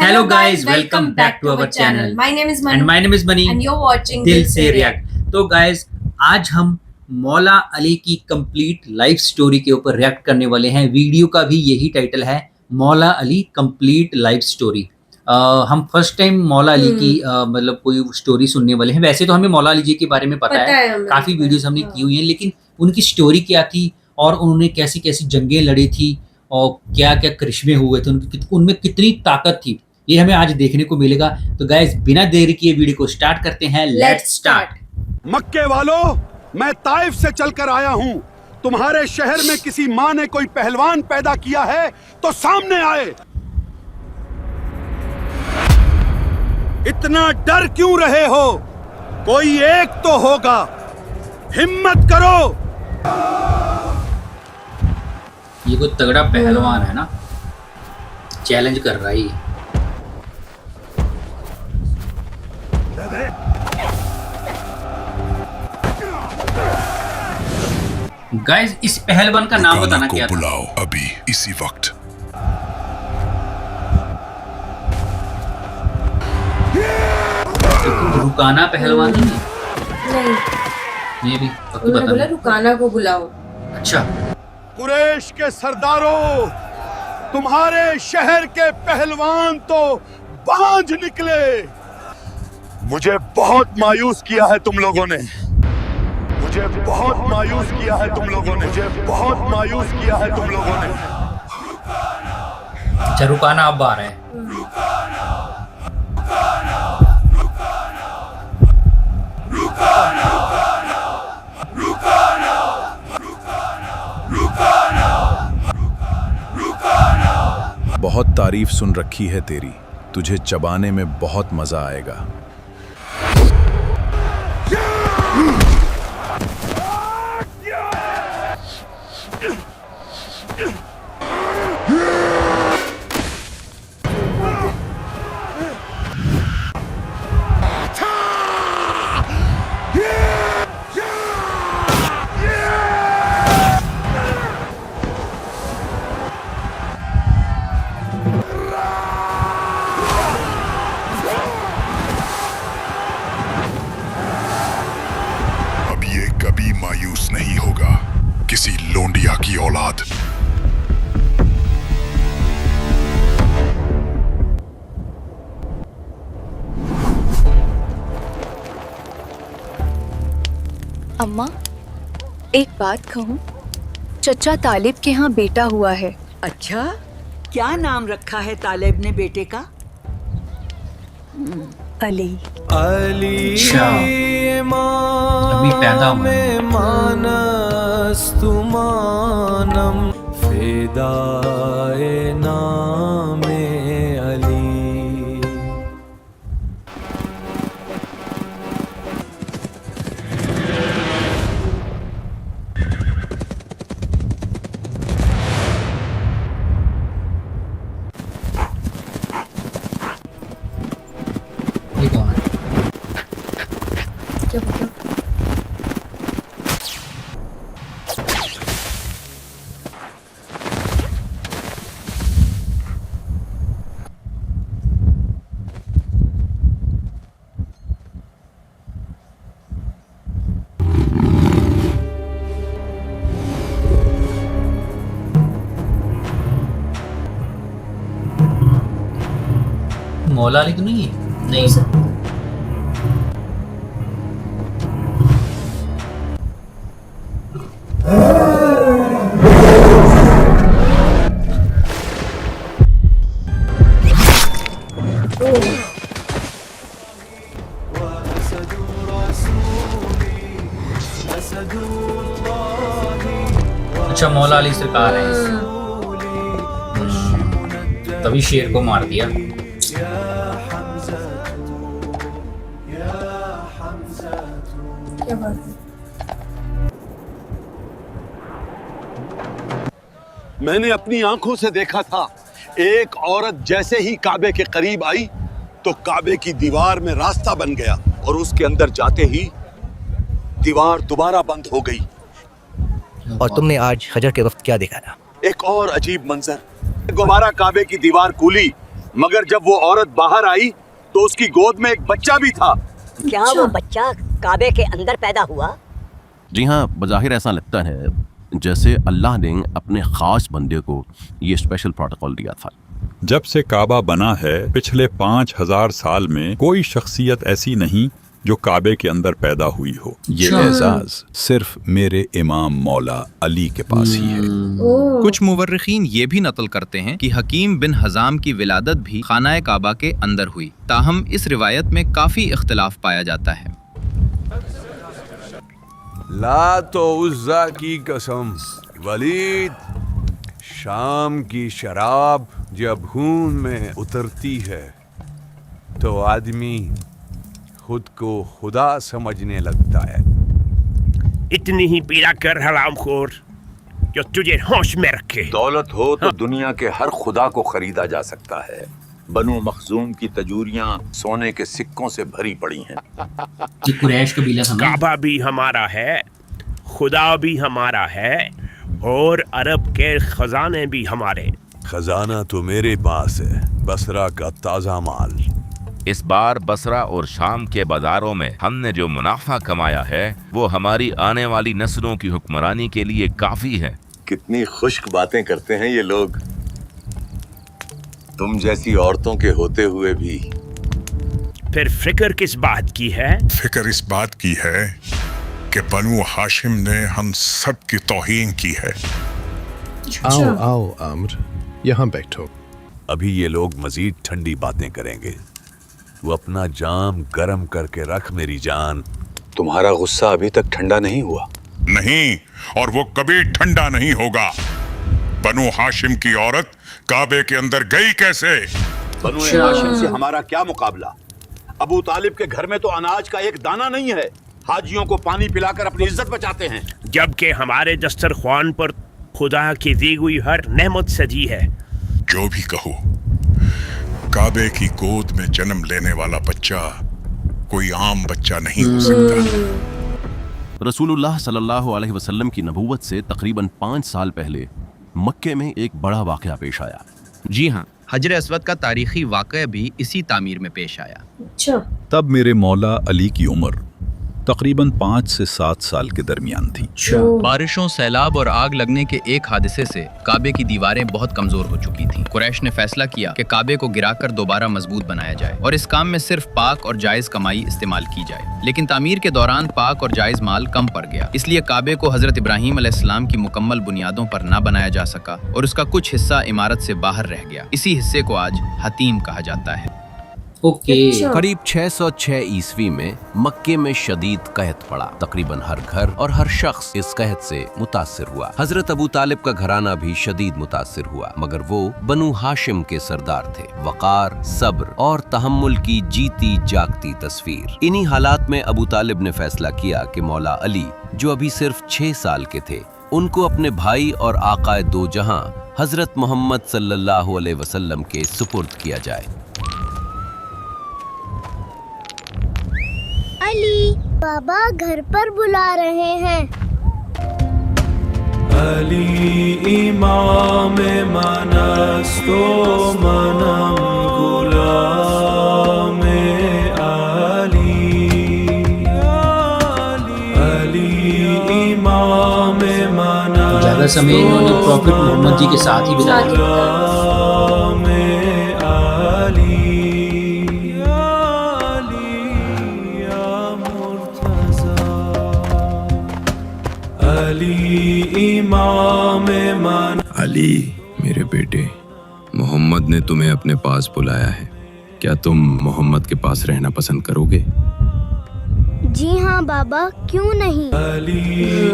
Hello guys, welcome back to our channel. My name is Manu And my name is Mani. and you're watching दिल से react. तो guys आज हम मौला अली की कंप्लीट लाइफ स्टोरी के ऊपर रिएक्ट करने वाले हैं. वीडियो का भी यही टाइटल है, मौला अली कंप्लीट लाइफ स्टोरी. हम फर्स्ट टाइम मौला अली की मतलब कोई स्टोरी सुनने वाले हैं. वैसे तो हमें मौला अली जी के बारे में पता है, काफी वीडियोस हमने की हुई हैं, लेकिन उनकी स्टोरी क्या थी और उन्होंने कैसी कैसी जंगें लड़ी थी और क्या क्या करिश्मे हुए थे, उनमें कितनी ताकत थी, ये हमें आज देखने को मिलेगा. तो गाइस बिना देरी किए वीडियो को स्टार्ट करते हैं. Let's start. मक्के वालों, मैं ताइफ से चलकर आया हूँ. तुम्हारे शहर में किसी माँ ने कोई पहलवान पैदा किया है तो सामने आए. इतना डर क्यों रहे हो? कोई एक तो होगा. हिम्मत करो. ये कोई तगड़ा पहलवान है ना, चैलेंज कर रहा है ये. गाइस इस पहलवान का नाम बताना क्या था? बुलाओ अभी इसी वक्त. रुकाना पहलवान नहीं है? नहीं, ये भी उन्होंने बोला रुकाना को बुलाओ. अच्छा. कुरैश के सरदारों, तुम्हारे शहर के पहलवान तो बांझ निकले. मुझे बहुत मायूस किया है तुम लोगों ने. मुझे बहुत मायूस किया है तुम लोगों ने. मुझे बहुत मायूस किया है तुम लोगों ने. अच्छा रुकाना अब आ रहा है. बहुत तारीफ सुन रखी है तेरी, तुझे चबाने में बहुत मजा आएगा. कभी मायूस नहीं होगा, किसी लोंडिया की औलाद. अम्मा, एक बात कहूँ, चचा तालिब के यहाँ बेटा हुआ है. अच्छा, क्या नाम रखा है तालिब ने बेटे का? अली. अच्छा अभी पैदा हुआ है. मानस्तुमानम फिदाए नामे अली. ये कौन है? क्या बोला? मौला अली तो नहीं है? नहीं. अच्छा मौला अली सरकार है इस. तभी शेर को मार दिया. क्या बात है? मैंने अपनी आंखों से देखा था, एक औरत जैसे ही काबे के करीब आई तो काबे की दीवार में रास्ता बन गया और उसके अंदर जाते ही दीवार दोबारा बंद हो गई. और तुमने आज हजर के वक्त क्या दिखाया? एक और अजीब मंजर. दोबारा काबे की दीवार खुली, मगर जब वो औरत बाहर आई तो उसकी गोद में एक बच्चा भी था। क्या वो बच्चा काबे के अंदर पैदा हुआ? जी हाँ, बज़ाहिर ऐसा लगता है जैसे अल्लाह ने अपने ख़ास बंदे को ये स्पेशल प्रोटोकॉल दिया था। जब से काबा बना है पिछले 5000 साल में कोई शख्सियत ऐसी नहीं जो काबे के अंदर पैदा हुई हो। ये एजाज सिर्फ मेरे इमाम मौला अली के पास ही है। कुछ मुवर्रिखीन ये भी नकल करते हैं कि हकीम बिन हजाम की विलादत भी खाना काबा के अंदर हुई, ताहम इस रिवायत में काफी इख्तिलाफ पाया जाता है। लात और उज़्ज़ा की कसम, वलीद, शाम की शराब जब खून में उतरती है तो आदमी खुद को खुदा समझने लगता है। इतनी ही पीड़ा कर हरामखोर जो तुझे होश में रखे। दौलत हो तो दुनिया के हर खुदा को खरीदा जा सकता है। बनु मखजूम की तजूरियां सोने के सिक्कों से भरी पड़ी हैं। कुरैश कबीला काबा भी हमारा है, खुदा भी हमारा है और अरब के खजाने भी हमारे। खजाना तो मेरे पास है, बसरा का ताज़ा माल। इस बार बसरा और शाम के बाजारों में हमने जो मुनाफा कमाया है वो हमारी आने वाली नस्लों की हुक्मरानी के लिए काफी है। कितनी खुश्क बातें करते हैं ये लोग, तुम जैसी औरतों के होते हुए भी। फिर फिक्र किस बात की है? फिक्र इस बात की है कि बनु हाशिम ने हम सब की तौहीन की है। आओ आओ आम्र, यहाँ बैठो। अभी ये लोग मजीद ठंडी बातें करेंगे। तू अपना जाम गरम करके रख मेरी जान। तुम्हारा गुस्सा अभी तक ठंडा नहीं हुआ? नहीं, और वो कभी ठंडा नहीं होगा। बनु हाशिम की औरत काबे के अंदर गई कैसे? बनु हाशिम से हमारा क्या मुकाबला? अबू तालिब के घर में तो अनाज का एक दाना नहीं है। हाजियों को पानी पिलाकर अपनी इज्जत बचाते हैं, जबकि हमारे दस्तरख्वान पर खुदा की दी हुई हर नेमत सजी है। जो भी कहो, काबे की गोद में जन्म लेने वाला बच्चा कोई आम बच्चा नहीं हो सकता। रसूलुल्लाह सल्लल्लाहु अलैहि वसल्लम की नबूवत से तकरीबन 5 साल पहले मक्के में एक बड़ा वाक़या पेश आया। जी हाँ, हजर अस्वद का तारीखी वाक़या भी इसी तामीर में पेश आया। अच्छा। तब मेरे मौला अली की उम्र तकरीबन 5 से 7 साल के दरमियान थी। बारिशों, सैलाब और आग लगने के एक हादसे से काबे की दीवारें बहुत कमजोर हो चुकी थीं। कुरैश ने फैसला किया कि काबे को गिराकर दोबारा मजबूत बनाया जाए और इस काम में सिर्फ पाक और जायज कमाई इस्तेमाल की जाए। लेकिन तामीर के दौरान पाक और जायज माल कम पड़ गया, इसलिए काबे को हजरत इब्राहीम अलैहिस्सलाम की मुकम्मल बुनियादों पर न बनाया जा सका और उसका कुछ हिस्सा इमारत से बाहर रह गया। इसी हिस्से को आज हतीम कहा जाता है। करीब 606 ईस्वी में मक्के में शदीद कहत पड़ा। तकरीबन हर घर और हर शख्स इस कहत से मुतासिर हुआ। हजरत अबू तालिब का घराना भी शदीद मुतासिर हुआ, मगर वो बनु हाशिम के सरदार थे। वक़ार, सब्र और तहम्मुल की जीती जागती तस्वीर। इन्हीं हालात में अबू तालिब ने फैसला किया कि मौला अली, जो अभी सिर्फ 6 साल के थे, उनको अपने भाई और आकाए दो जहां हजरत मोहम्मद सल्लल्लाहु अलैहि वसल्लम के सुपुर्द किया जाए। अली, बाबा घर पर बुला रहे हैं। अली इमाम मनस्तो मनम गुलाम अली, अली इमाम मनस्तो। ज़्यादा समय इन्होंने प्रॉफिट मोहम्मद जी के साथ ही बिताया। अली, मेरे बेटे, मोहम्मद ने तुम्हें अपने पास बुलाया है। क्या तुम मोहम्मद के पास रहना पसंद करोगे? जी हाँ बाबा, क्यों नहीं।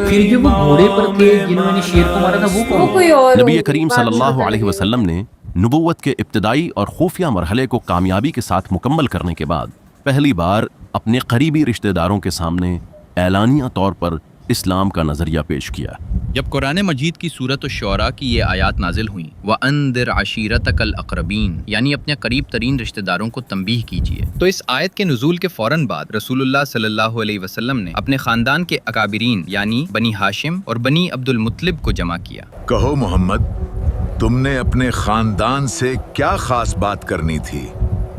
फिर जो वो घोड़े पर थे जिन्होंने शेर को मारा था, वो कोई और। नबी करीम सल्लल्लाहु अलैहि वसल्लम ने नबूवत के इब्तिदाई और खुफिया मरहले को कामयाबी के साथ मुकम्मल करने के बाद पहली बार अपने करीबी रिश्तेदारों के सामने ऐलानिया तौर पर इस्लाम का नजरिया पेश किया। जब कुरान मजीद की सूरत शुअरा की ये आयात नाजिल हुई, व अंदिर आशीरतकल अक़रबीन, यानी अपने करीब तरीन रिश्तेदारों को तंबीह कीजिए, तो इस आयत के नुज़ूल के फौरन बाद रसूलुल्लाह सल्लल्लाहु अलैहि वसल्लम ने अपने खानदान के अकाबिरीन यानी बनी हाशिम और बनी अब्दुल मुत्तलिब को जमा किया। कहो मोहम्मद, तुमने अपने खानदान से क्या खास बात करनी थी?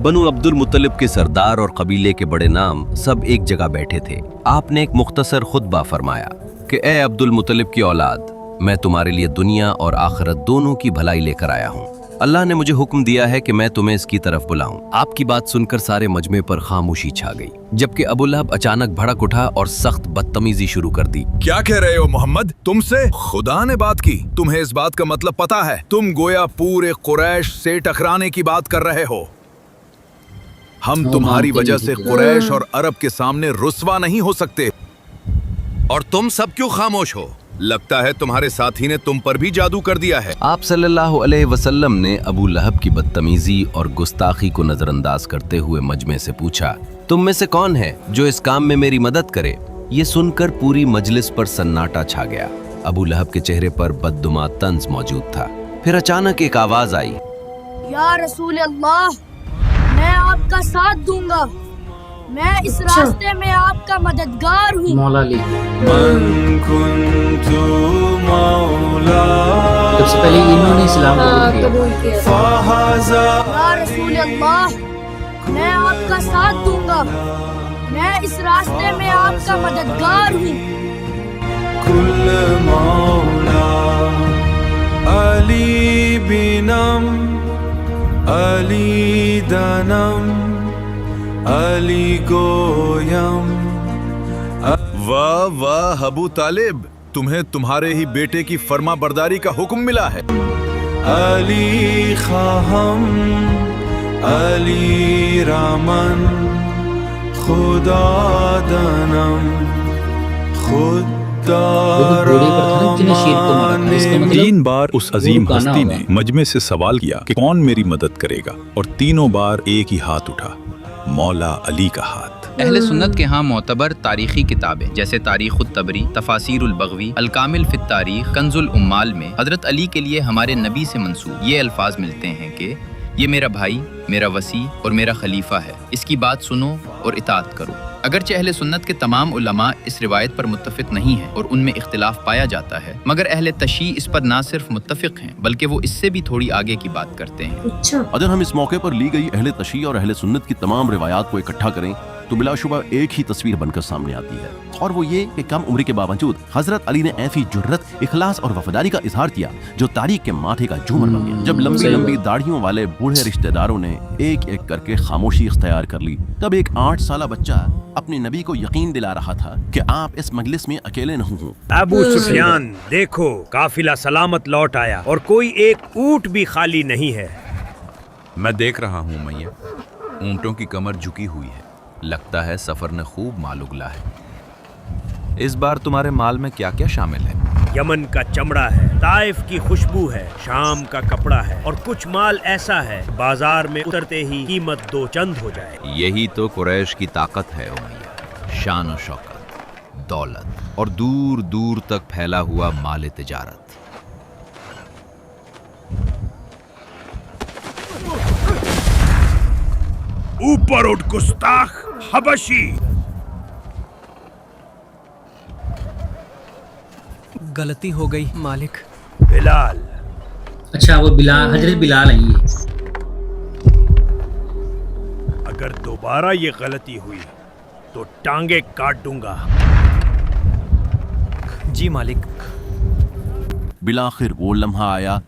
बनु अब्दुल मुत्तलिब के सरदार और कबीले के बड़े नाम सब एक जगह बैठे थे। आपने एक मुख्तसर खुतबा फरमाया कि ए अब्दुल मुत्तलिब की औलाद, मैं तुम्हारे लिए दुनिया और आखिरत दोनों की भलाई लेकर आया हूँ। अल्लाह ने मुझे हुक्म दिया है कि मैं तुम्हें इसकी तरफ बुलाऊं। आपकी बात सुनकर सारे मजमे पर खामोशी छा गई, जबकि अबू लहब अचानक भड़क उठा और सख्त बदतमीजी शुरू कर दी। क्या कह रहे हो मोहम्मद? तुमसे खुदा ने बात की? तुम्हें इस बात का मतलब पता है? तुम गोया पूरे कुरैश से टकराने की बात कर रहे हो। हम तुम्हारी वजह से कुरैश और अरब के सामने रुस्वा नहीं हो सकते। और तुम सब क्यों खामोश हो? लगता है तुम्हारे साथी ने तुम पर भी जादू कर दिया है। आप सल्लल्लाहु अलैहि वसल्लम ने अबू लहब की बदतमीजी और गुस्ताखी को नजरअंदाज करते हुए मजमे से पूछा, तुम में से कौन है जो इस काम में मेरी मदद करे? ये सुनकर पूरी मजलिस पर सन्नाटा छा गया। अबू लहब के चेहरे पर बददुमा तंज मौजूद था। फिर अचानक एक आवाज आई, या रसूल अल्लाह, मैं आपका साथ दूंगा, मैं इस रास्ते में आपका मददगार हूँ। मौला अली सबसे पहले इन्होंने इस्लाम कबूल किया। या रसूल अल्लाह, मैं आपका साथ दूंगा, मैं इस रास्ते में आपका मददगार हूँ। कुल मौला अली बिनम अली दनम अली गोयम। वाह वाह अबू तालिब, तुम्हें तुम्हारे ही बेटे की फर्मा बरदारी का हुक्म मिला है। अली खाहम अली रामन खुदा दनम खुदा। 3 बार उस अजीम हस्ती ने मजमे से सवाल किया कि कौन मेरी मदद करेगा, और तीनों बार एक ही हाथ उठा, मौला अली का हाथ। अहले सुन्नत के यहाँ मोतबर तारीखी किताबें जैसे तारीख़ुत तबरी, तफासीरुल बग़वी, अल कामिल फित तारीख, कंजुल उम्माल में हज़रत अली के लिए हमारे नबी से मंसूब ये अल्फाज मिलते हैं कि ये मेरा भाई, मेरा वसी और मेरा खलीफा है, इसकी बात सुनो और इताअत करो। अगरचे अहले सुन्नत के तमाम उलमा इस रिवायत पर मुत्तफ़िक़ नहीं हैं और उनमें इख्तिलाफ पाया जाता है, मगर अहले तशी इस पर ना सिर्फ मुत्तफ़िक़ हैं बल्कि वो इससे भी थोड़ी आगे की बात करते हैं। अगर हम इस मौके पर ली गई अहले तशी और अहले सुन्नत की तमाम रिवायात को इकट्ठा करें तो बिलाशुबा एक ही तस्वीर बनकर सामने आती है, और वो ये कि कम उम्र के बावजूद हजरत अली ने ऐसी जुर्रत, इखलास और वफादारी का इजहार किया जो तारीख के माथे का झूमर बन गया। जब लंबी लंबी दाढ़ियों वाले बूढ़े रिश्तेदारों ने एक एक करके खामोशी इख्तियार कर ली, तब एक 8 साला बच्चा अपने नबी को यकीन दिला रहा था कि आप इस मजलिस में अकेले नहीं हो। अबू सुफियान, देखो काफिला सलामत लौट आया और कोई एक ऊंट भी खाली नहीं है। मैं देख रहा हूँ मैया, ऊंटों की कमर झुकी हुई है। लगता है सफर ने खूब माल उगला है। इस बार तुम्हारे माल में क्या क्या शामिल है? यमन का चमड़ा है, ताइफ की खुशबू है, शाम का कपड़ा है, और कुछ माल ऐसा है बाजार में उतरते ही कीमत 2 चंद हो जाए। यही तो कुरैश की ताकत है उमैया, शान और शौकत, दौलत और दूर दूर तक फैला हुआ माल तिजारत। ऊपर उठ गुस्ताख हबशी। गलती हो गई मालिक। बिलाल। अच्छा वो बिलाल, हजरत बिलाल आई है। अगर दोबारा ये गलती हुई तो टांगे काट दूंगा। जी मालिक। बिलाखिर वो लम्हा आया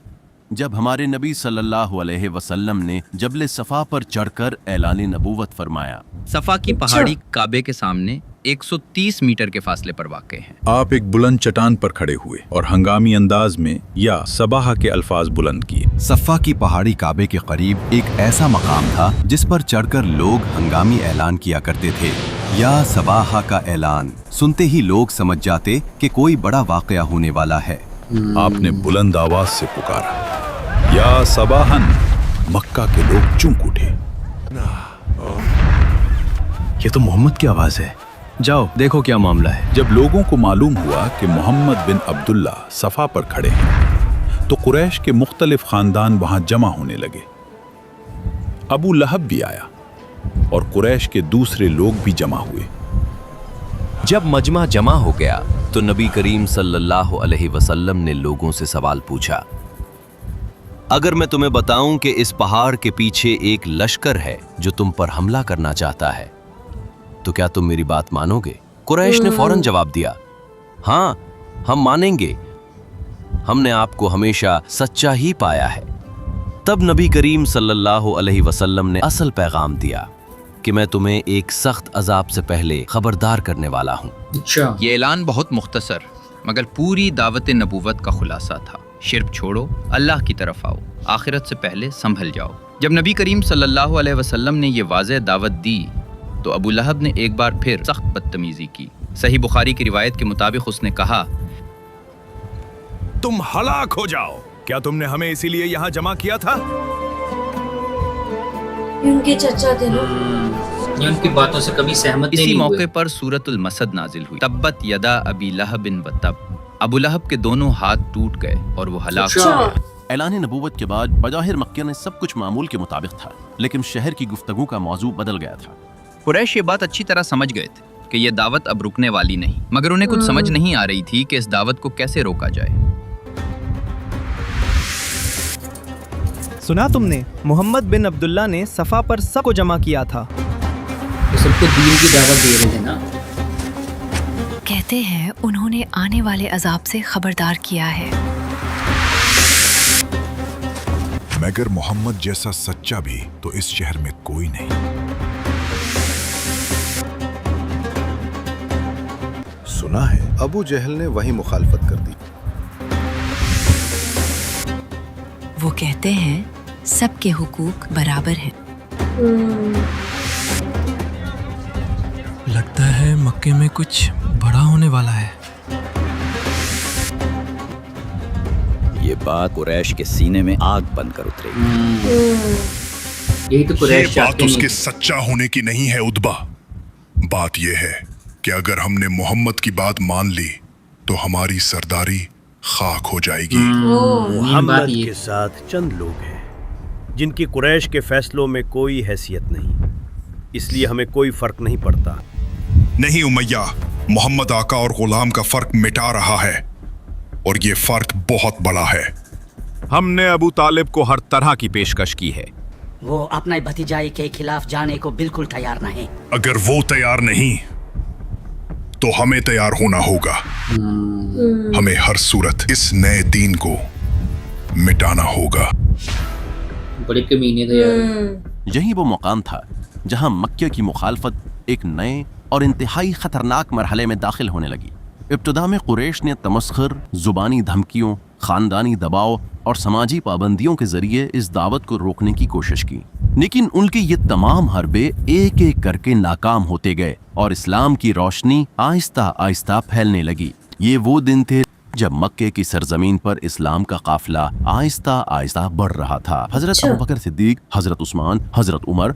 जब हमारे नबी सल्लल्लाहु अलैहि वसल्लम ने जबले सफ़ा पर चढ़कर ऐलान नबूवत फरमाया। सफ़ा की पहाड़ी काबे के सामने 130 मीटर के फासले पर वाक़े है। आप एक बुलंद चट्टान पर खड़े हुए और हंगामी अंदाज में या सबाह के अल्फाज बुलंद किए। सफ़ा की पहाड़ी काबे के करीब एक ऐसा मकाम था जिस पर चढ़कर लोग हंगामी ऐलान किया करते थे, या सबाह का ऐलान। सुनते ही लोग समझ जाते कि कोई बड़ा वाक़या होने वाला है। आपने बुलंद आवाज से पुकारा, या सबाहन। मक्का के लोग चौंक उठे। ये तो मोहम्मद की आवाज है, जाओ देखो क्या मामला है। जब लोगों को मालूम हुआ कि मोहम्मद बिन अब्दुल्ला सफा पर खड़े हैं तो कुरैश के मुख्तलिफ खानदान वहां जमा होने लगे। अबू लहब भी आया और कुरैश के दूसरे लोग भी जमा हुए। जब मजमा जमा हो गया तो नबी करीम सल्लल्लाहु अलैहि वसल्लम ने लोगों से सवाल पूछा, اگر میں تمہیں بتاؤں کہ اس پہاڑ کے پیچھے ایک لشکر ہے جو تم پر حملہ کرنا چاہتا ہے تو کیا تم میری بات مانو گے؟ قریش نے فوراً جواب دیا، ہاں ہم مانیں گے، ہم نے آپ کو ہمیشہ سچا ہی پایا ہے۔ تب نبی کریم صلی اللہ علیہ وسلم نے اصل پیغام دیا کہ میں تمہیں ایک سخت عذاب سے پہلے خبردار کرنے والا ہوں۔ یہ اعلان بہت مختصر مگر پوری دعوت نبوت کا خلاصہ تھا۔ شرک چھوڑو، اللہ کی طرف آؤ، آخرت سے پہلے سنبھل جاؤ۔ جب نبی کریم صلی اللہ علیہ وسلم نے یہ واضح دعوت دی تو ابو لہب نے ایک بار پھر سخت بدتمیزی کی۔ صحیح بخاری کی روایت کے مطابق اس نے کہا، تم ہلاک ہو جاؤ، کیا تم نے ہمیں اسی لیے یہاں جمع کیا تھا؟ ان کے چچا تھے نا، یہ ان کی باتوں سے کبھی سہمت نہیں ہوئے۔ اسی موقع پر سورۃ المسد نازل ہوئی، تبت یدا ابی لہب وتب، ابو لہب کے دونوں ہاتھ ٹوٹ گئے اور وہ ہلاک ہو گیا۔ اعلان نبوت کے بعد بظاہر مکہ میں سب کچھ معمول کے مطابق تھا، لیکن شہر کی گفتگو کا موضوع بدل گیا تھا۔ قریش یہ بات اچھی طرح سمجھ گئے تھے کہ یہ دعوت اب رکنے والی نہیں، مگر انہیں کچھ سمجھ نہیں آ رہی تھی کہ اس دعوت کو کیسے روکا جائے۔ سنا تم نے محمد بن عبداللہ نے صفا پر سب کو جمع کیا تھا، تو سب کو دین کی دعوت دے رہے تھے نا۔ کہتے ہیں انہوں نے آنے والے عذاب سے خبردار کیا ہے۔ مگر محمد جیسا سچا بھی تو اس شہر میں کوئی نہیں۔ سنا ہے ابو جہل نے وہی مخالفت کر دی۔ وہ کہتے ہیں سب کے حقوق برابر ہیں۔ لگتا ہے مکے میں کچھ بڑا ہونے والا ہے۔ یہ بات قریش کے سینے میں آگ بن کر اترے گی۔ یہی تو قریش یہ بات اس کے سچا ہونے کی نہیں ہے اتبا، بات یہ ہے کہ اگر ہم نے محمد کی بات مان لی تو ہماری سرداری خاک ہو جائے گی۔ محمد کے ساتھ چند لوگ ہیں جن کی قریش کے فیصلوں میں کوئی حیثیت نہیں، اس لیے ہمیں کوئی فرق نہیں پڑتا۔ نہیں امیہ، محمد آقا اور غلام کا فرق مٹا رہا ہے اور یہ فرق بہت بڑا ہے۔ ہم نے ابو طالب کو ہر طرح کی پیشکش کی ہے۔ وہ اپنے بھتیجائی کے خلاف جانے کو بالکل تیار نہیں۔ اگر وہ تیار نہیں تو ہمیں تیار ہونا ہوگا۔ ہمیں ہر صورت اس نئے دین کو مٹانا ہوگا۔ بڑے کمینے تھے یار۔ یہی وہ مقام تھا جہاں مکہ کی مخالفت ایک نئے اور انتہائی خطرناک مرحلے میں داخل ہونے لگی۔ ابتدا میں قریش نے تمسخر، زبانی دھمکیوں، خاندانی دباؤ اور سماجی پابندیوں کے ذریعے اس دعوت کو روکنے کی کوشش کی، لیکن ان کے یہ تمام حربے ایک ایک کر کے ناکام ہوتے گئے اور اسلام کی روشنی آہستہ آہستہ پھیلنے لگی۔ یہ وہ دن تھے جب مکے کی سرزمین پر اسلام کا قافلہ آہستہ آہستہ بڑھ رہا تھا۔ حضرت ابوبکر صدیق، حضرت عثمان، حضرت عمر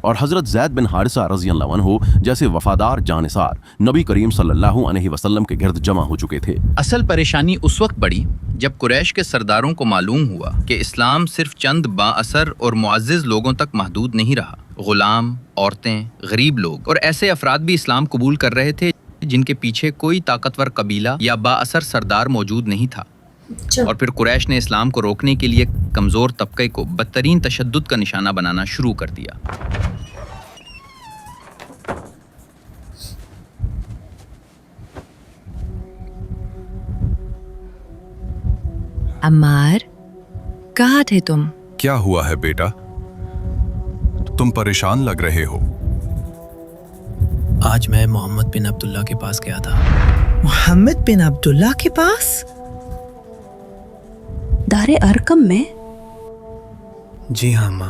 اور حضرت زید بن حارثہ رضی اللہ عنہ جیسے وفادار جانثار نبی کریم صلی اللہ علیہ وسلم کے گرد جمع ہو چکے تھے۔ اصل پریشانی اس وقت بڑھی جب قریش کے سرداروں کو معلوم ہوا کہ اسلام صرف چند با اثر اور معزز لوگوں تک محدود نہیں رہا۔ غلام، عورتیں، غریب لوگ اور ایسے افراد بھی اسلام قبول کر رہے تھے جن کے پیچھے کوئی طاقتور قبیلہ یا با اثر سردار موجود نہیں تھا۔ اور پھر قریش نے اسلام کو روکنے کے لیے کمزور طبقے کو بدترین تشدد کا نشانہ بنانا شروع کر دیا۔ عمار، کہاں تھے تم؟ کیا ہوا ہے بیٹا؟ تم پریشان لگ رہے ہو۔ آج میں محمد بن عبداللہ کے پاس گیا تھا۔ محمد بن عبداللہ کے پاس؟ دار ارقم میں؟ جی ہاں ماں،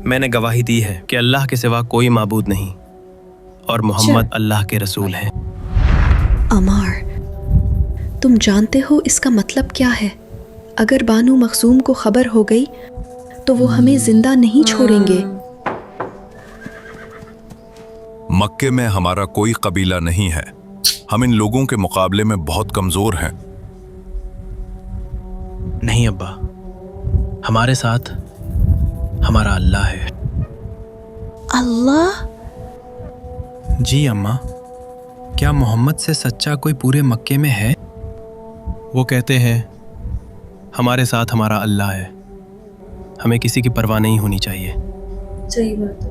میں نے گواہی دی ہے کہ اللہ کے سوا کوئی معبود نہیں اور محمد اللہ کے رسول ہیں۔ عمار، تم جانتے ہو اس کا مطلب کیا ہے؟ اگر بانو مخزوم کو خبر ہو گئی تو وہ ہمیں زندہ نہیں چھوڑیں گے۔ مکے میں ہمارا کوئی قبیلہ نہیں ہے، ہم ان لوگوں کے مقابلے میں بہت کمزور ہیں۔ نہیں ابا، ہمارے ساتھ ہمارا اللہ ہے۔ اللہ؟ جی اماں، کیا محمد سے سچا کوئی پورے مکے میں ہے؟ وہ کہتے ہیں हमारे साथ हमारा अल्लाह है, हमें किसी की परवाह नहीं होनी चाहिए। सही बात है।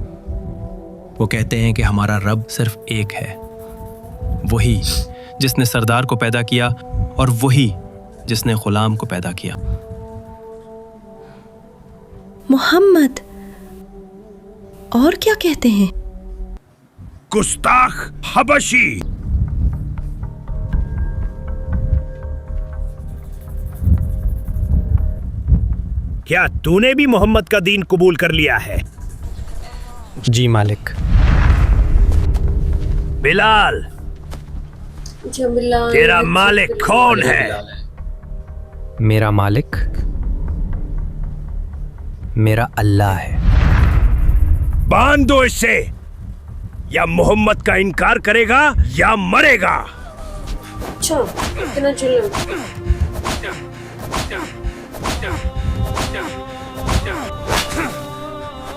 वो कहते हैं कि हमारा रब सिर्फ एक है, वही जिसने सरदार को पैदा किया और वही जिसने गुलाम को पैदा किया। मोहम्मद और क्या कहते हैं? गुस्ताख हबशी। क्या तूने भी मोहम्मद का दीन कबूल कर लिया है? जी मालिक। बिलाल, तेरा मालिक कौन है? मेरा मालिक मेरा अल्लाह है। बांध दो इसे, या मोहम्मद का इनकार करेगा या मरेगा। अच्छा, इतना चलो।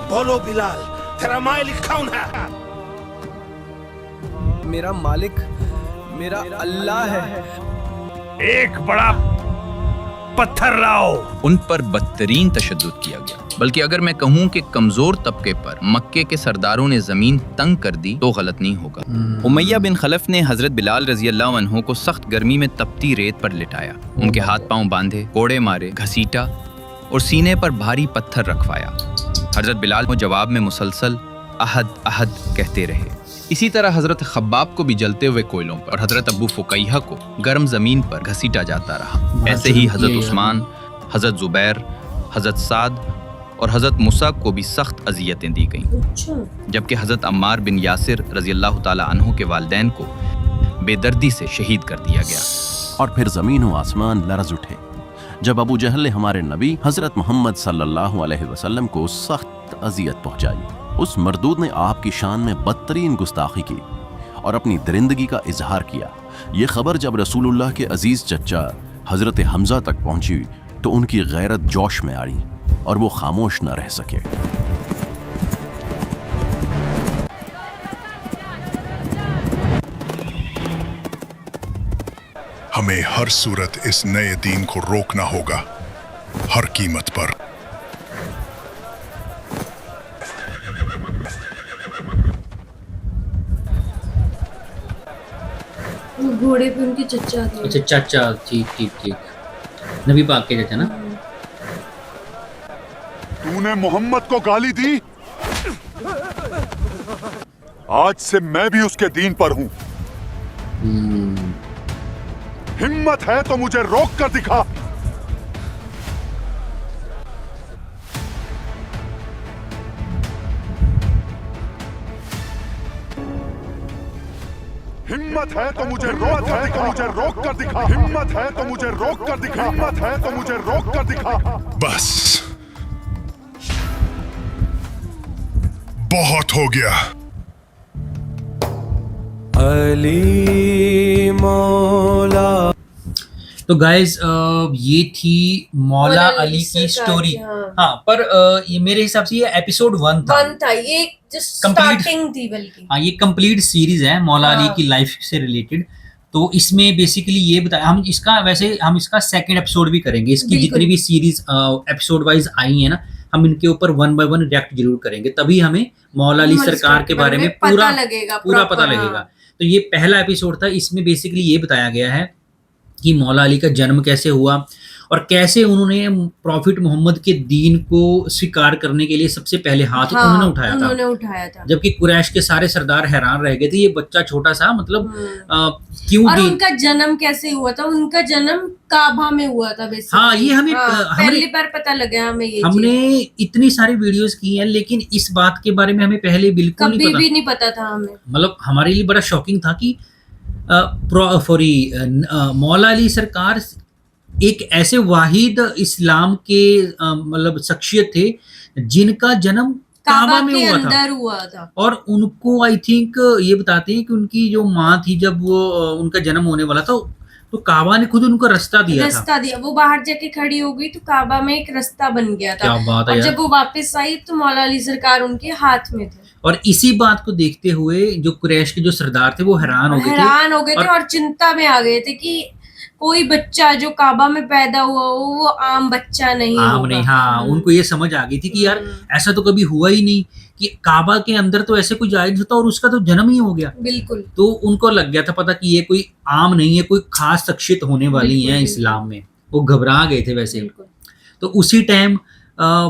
बोलो बिलाल, तेरा मालिक कौन है? मेरा मालिक मेरा अल्लाह है। एक बड़ा पत्थर लाओ। उन पर बदतरीन तशद्दुद किया गया, बल्कि अगर मैं कहूँ कि कमजोर तबके पर मक्के के सरदारों ने जमीन तंग कर दी तो गलत नहीं होगा। उमैया बिन खलफ ने हजरत बिलाल रजी अल्लाह अन्हु को सख्त गर्मी में तपती रेत पर लिटाया, उनके हाथ पांव बांधे, कोड़े मारे, घसीटा और सीने पर भारी पत्थर रखवाया। हजरत बिलाल को जवाब में मुसलसल अहद अहद कहते रहे। इसी तरह हजरत खब्बाब को भी जलते हुए कोयलों पर और हजरत अबू फुकैहा को गर्म जमीन पर घसीटा जाता रहा। ऐसे ही हजरत उस्मान, हजरत जुबैर, हजरत साद और हजरत मूसा को भी सख्त अजियतें दी गईं, जबकि हजरत अम्मार बिन यासिर रजी अल्लाह ताला अन्हु के वालिदैन को बेदर्दी से शहीद कर दिया गया। और फिर ज़मीन व आसमान लरज़ उठे जब अबू जहल ने हमारे नबी हजरत मोहम्मद सल्लल्लाहु अलैहि वसल्लम को सख्त अजियत पहुंचाई। उस मरदूद ने आपकी शान में बदतरीन गुस्ताखी की और अपनी दरिंदगी का इजहार किया। ये खबर जब रसूलुल्लाह के अजीज चचा हजरत हमजा तक पहुंची तो उनकी गैरत जोश में आई और वो खामोश न रह सके। हमें हर सूरत इस नए दीन को रोकना होगा, हर कीमत पर। घोड़े पे उनके चचा थे। अच्छा चाचा, ठीक ठीक ठीक, नबी पाक के चचा ना। तूने मोहम्मद को गाली दी, आज से मैं भी उसके दीन पर हूं। हिम्मत है तो मुझे रोक कर दिखा। हिम्मत है तो मुझे रोक कर दिखा, मुझे रोक कर दिखा। हिम्मत है तो मुझे रोक कर दिखा, हिम्मत है तो मुझे रोक कर दिखा। बस बहुत हो गया। अली मौला। तो गाइज ये थी मौला अली की स्टोरी। हाँ, पर ये मेरे हिसाब से ये एपिसोड 1 था। ये स्टार्टिंग थी बल्कि। हाँ, ये कंप्लीट सीरीज है मौला अली की लाइफ से रिलेटेड। तो इसमें बेसिकली ये बताया, हम इसका सेकंड एपिसोड भी करेंगे। इसकी जितनी भी सीरीज एपिसोड वाइज आई है ना, हम इनके ऊपर 1 बाय 1 रिएक्ट जरूर करेंगे, तभी हमें मौला अली सरकार के बारे में पूरा पता लगेगा। तो ये पहला एपिसोड था, इसमें बेसिकली ये बताया गया है कि मौला अली का जन्म कैसे हुआ और कैसे उन्होंने प्रॉफिट मोहम्मद के दीन को स्वीकार करने के लिए सबसे पहले हाथ उन्होंने उठाया था। जबकि कुरैश के सारे सरदार हैरान रह गए थे, ये बच्चा छोटा सा, मतलब क्यों। और उनका जन्म कैसे हुआ था? उनका जन्म काबा में हुआ था बेसिकली। हाँ, ये हमें पहली बार पता लगा हमें ये। हमने इतनी सारी वीडियोस की हैं, लेकिन इस बात के बारे में हमें पहले बिल्कुल कभी भी नहीं पता था हमें। मतलब हमारे लिए बड़ा शॉकिंग था कि मौला अली सरकार एक ऐसे वाहिद इस्लाम के मतलब शख्सियत थे जिनका जन्म काबा में हुआ था। और उनको आई थिंक ये बताते हैं कि उनकी जो माँ थी, जब वो उनका जन्म होने वाला था तो काबा ने खुद उनको रास्ता दिया। वो बाहर जाके खड़ी हो गई तो काबा में एक रास्ता बन गया था। और जब वो वापस आई तो मौला अली सरकार उनके हाथ में थे। और इसी बात को देखते हुए जो कुरैश के जो सरदार थे वो हैरान हो गए थे और चिंता में आ गए थे कि कोई बच्चा जो काबा में पैदा हुआ हो वो आम बच्चा नहीं आम नहीं, हाँ उनको ये समझ आ गई थी कि यार ऐसा तो कभी हुआ ही नहीं कि काबा के अंदर तो ऐसे कोई जायज होता और उसका तो जन्म ही हो गया। बिल्कुल। तो उनको लग गया था पता कि ये कोई आम नहीं है, कोई खास शख्सियत होने वाली है इस्लाम में, वो घबरा गए थे वैसे। तो उसी टाइम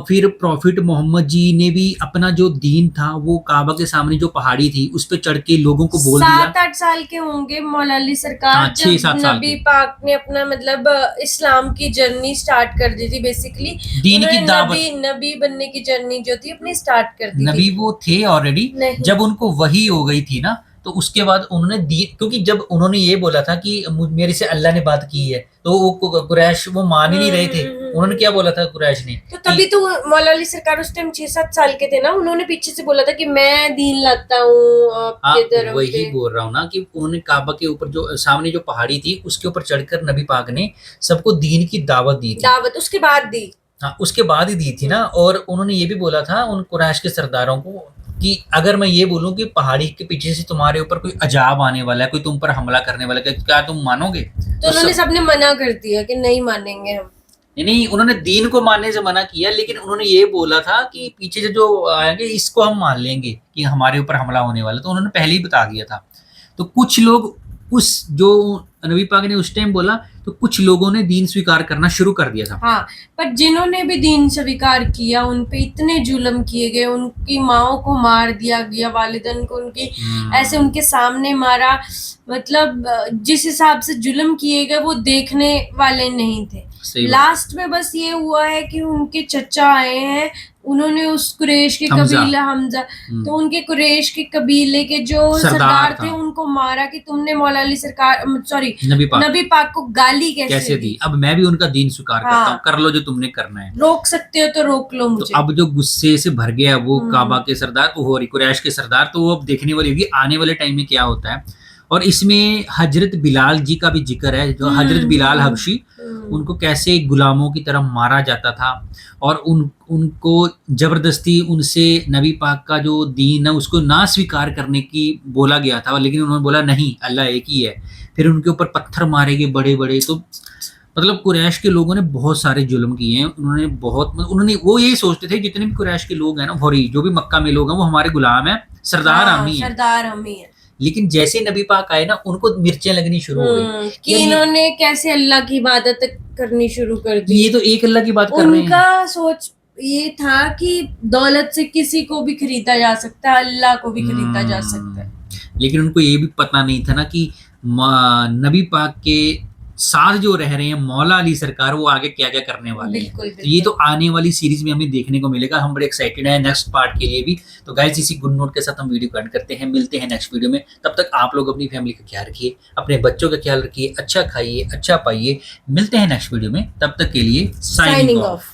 फिर प्रॉफिट मोहम्मद जी ने भी अपना जो दीन था वो काबा के सामने जो पहाड़ी थी उस पे चढ़ के लोगों को बोल दिया। 7-8 साल के होंगे मौला अली सरकार जब नबी पाक ने अपना मतलब इस्लाम की जर्नी स्टार्ट कर दी थी, बेसिकली दीन की दावत, नबी बनने की जर्नी जो थी अपनी स्टार्ट कर दी। नबी वो थे ऑलरेडी, जब उनको वही हो गई थी ना तो उसके बाद उन्होंने दीन, क्योंकि जब उन्होंने ये बोला था कि मेरे से अल्लाह ने बात की है तो वो कुरैश वो मान ही नहीं रहे थे। उन्होंने क्या बोला था कुरैश ने, तो तभी तो मौला अली सरकार उस टाइम 6-7 साल के थे ना, उन्होंने पीछे से बोला था कि मैं दीन लाता हूँ आपके धर्म पे। वही बोल रहा हूँ ना कि उन्होंने काबा के ऊपर जो सामने जो पहाड़ी थी उसके ऊपर चढ़कर नबी पाक ने सबको दीन की दावत दी थी। दावत उसके बाद दी, हाँ उसके बाद ही दी थी ना। और उन्होंने ये भी बोला था उन कुरैश के सरदारों को कि अगर मैं ये बोलूं कि पहाड़ी के पीछे से तुम्हारे ऊपर कोई अजाब आने वाला है, कोई तुम पर हमला करने वाला है, क्या तुम मानोगे? तो उन्होंने सबने मना कर दिया कि नहीं मानेंगे हम। नहीं, उन्होंने दीन को मानने से मना किया, लेकिन उन्होंने ये बोला था कि पीछे से जो आएंगे इसको हम मान लेंगे कि हमारे ऊपर हमला होने वाला, तो उन्होंने पहले ही बता दिया था। तो कुछ लोग उस जो नबी पाक ने उस टाइम बोला तो कुछ लोगों ने दीन स्वीकार करना शुरू कर दिया था। हाँ, पर जिन्होंने भी दीन स्वीकार किया उन पे इतने जुल्म किए गए, उनकी माओं को मार दिया गया, वालिदैन को उनकी ऐसे उनके सामने मारा, मतलब जिस हिसाब से जुल्म किए गए वो देखने वाले नहीं थे। लास्ट में बस ये हुआ है कि उनके चचा आए हैं, उन्होंने उस कुरैश के कबीले हमजा, तो उनके कुरैश के कबीले के जो सरदार थे उनको मारा कि तुमने मौला अली सरकार सॉरी नबी पाक को गाली कैसे दी। अब मैं भी उनका दीन स्वीकार करता हूँ, कर लो जो तुमने करना है, रोक सकते हो तो रोक लो मुझे। तो अब जो गुस्से से भर गया वो काबा के सरदार और कुरैश के सरदार, तो वो अब देखने वाली होगी आने वाले टाइम में क्या होता है। और इसमें हजरत बिलाल जी का भी जिक्र है, जो हजरत बिलाल हबशी, उनको कैसे गुलामों की तरह मारा जाता था और उनको जबरदस्ती उनसे नबी पाक का जो दीन है उसको ना स्वीकार करने की बोला गया था, लेकिन उन्होंने बोला नहीं अल्लाह एक ही है। फिर उनके ऊपर पत्थर मारे गए बड़े बड़े। तो मतलब कुरैश के लोगों ने बहुत सारे जुल्म किए हैं, उन्होंने वो यही सोचते थे जितने भी कुरैश के लोग हैं ना, जो भी मक्का में लोग हैं वो हमारे गुलाम हैं, सरदार हम ही है। लेकिन जैसे नबी पाक आए ना उनको मिर्चें लगनी शुरू हो गई कि इन्होंने कैसे अल्लाह की इबादत करनी शुरू कर दी। ये तो एक अल्लाह की बात कर रहे हैं। उनका सोच ये था कि दौलत से किसी को भी खरीदा जा सकता है, अल्लाह को भी खरीदा जा सकता है। लेकिन उनको ये भी पता नहीं था ना कि नबी पाक के साथ जो रह रहे हैं मौला अली सरकार, वो आगे क्या क्या करने वाले हैं। तो ये तो आने वाली सीरीज में हमें देखने को मिलेगा। हम बड़े एक्साइटेड हैं नेक्स्ट पार्ट के लिए भी। तो गाइस इसी गुड नोट के साथ हम वीडियो को एंड करते हैं, मिलते हैं नेक्स्ट वीडियो में। तब तक आप लोग अपनी फैमिली का ख्याल रखिए, अपने बच्चों का ख्याल रखिए, अच्छा खाइए, अच्छा पाइए। मिलते हैं नेक्स्ट वीडियो में, तब तक के लिए साइनिंग ऑफ।